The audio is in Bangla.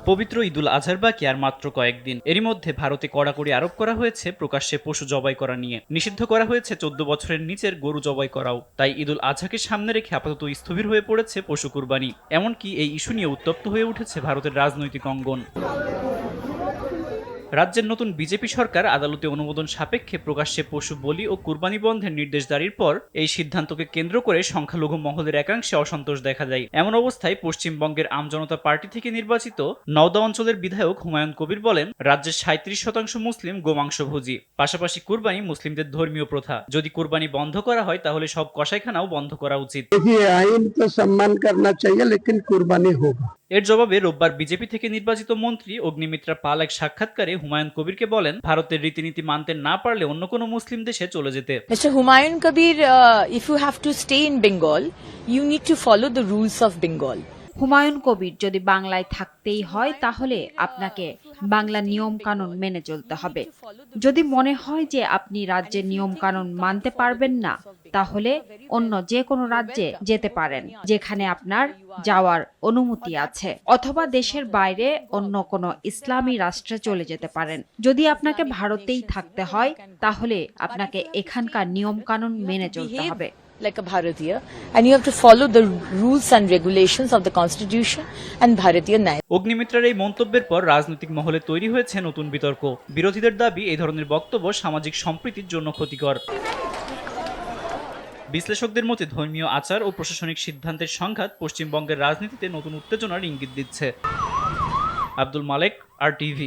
পবিত্র ঈদুল আজহার বাকি আর মাত্র কয়েকদিন। এরই মধ্যে ভারতে কড়াকড়ি আরোপ করা হয়েছে প্রকাশ্যে পশু জবাই করা নিয়ে। নিষিদ্ধ করা হয়েছে ১৪ বছরের নিচের গরু জবাই করাও। তাই ঈদুল আজহাকে সামনে রেখে আপাতত স্থবির হয়ে পড়েছে পশু কুরবানি। এমনকি এই ইস্যু নিয়ে উত্তপ্ত হয়ে উঠেছে ভারতের রাজনৈতিক অঙ্গন। রাজ্যের নতুন বিজেপি সরকার আদালতে অনুমোদন সাপেক্ষে প্রকাশ্যে পশু বলি ও কুরবানি বন্ধের নির্দেশ জারির পর এই সিদ্ধান্তকে কেন্দ্র করে সংখ্যালঘু মহলের একাংশে অসন্তোষ দেখা যায়। এমন অবস্থায় পশ্চিমবঙ্গের আমজনতা পার্টি থেকে নির্বাচিত নওদা অঞ্চলের বিধায়ক হুমায়ুন কবির বলেন, রাজ্যের ৩৭% মুসলিম গোমাংসভোজী। পাশাপাশি কুরবানি মুসলিমদের ধর্মীয় প্রথা। যদি কুরবানি বন্ধ করা হয় তাহলে সব কসাইখানাও বন্ধ করা উচিত। আইন তো সম্মান করনা চাইয়ে লেকিন কুরবানি হোগা। এর জবাবে রোববার বিজেপি থেকে নির্বাচিত মন্ত্রী অগ্নিমিত্রা পাল এক সাক্ষাৎকারে হুমায়ুন কবিরকে বলেন, ভারতের রীতিনীতি মানতে না পারলে অন্য কোনো মুসলিম দেশে চলে যেতে। Mr. Humayun Kabir, if you have to stay in Bengal, you need to follow the rules of Bengal. Humayun Kabir, যদি বাংলায় থাকতেই হয় তাহলে আপনাকে বাংলা নিয়ম কানুন মেনে চলতে হবে। যদি মনে হয় যে আপনি রাজ্যের নিয়ম কানুন মানতে পারবেন না, তাহলে অন্য যে কোনো রাজ্যে যেতে পারেন যেখানে আপনার যাওয়ার অনুমতি আছে, অথবা দেশের বাইরে অন্য কোনো ইসলামী রাষ্ট্রে চলে যেতে পারেন। যদি আপনাকে ভারতেই থাকতে হয় তাহলে আপনাকে এখানকার নিয়ম কানুন মেনে চলতে হবে। Like a Bharatiya, and you have to follow the rules and regulations of the Constitution and Bharatiya Nyaya. অগ্নিমিত্রার এই মন্তব্যের পর রাজনৈতিক মহলে তৈরি হয়েছে নতুন বিতর্ক। বিরোধীদের দাবি, এই ধরনের বক্তব্য সামাজিক সম্প্রীতির জন্য ক্ষতিকর। বিশ্লেষকদের মতে ধর্মীয় আচার ও প্রশাসনিক সিদ্ধান্তের সংঘাত পশ্চিমবঙ্গের রাজনীতিতে নতুন উত্তেজনার ইঙ্গিত দিচ্ছে। আব্দুল মালেক, RTV।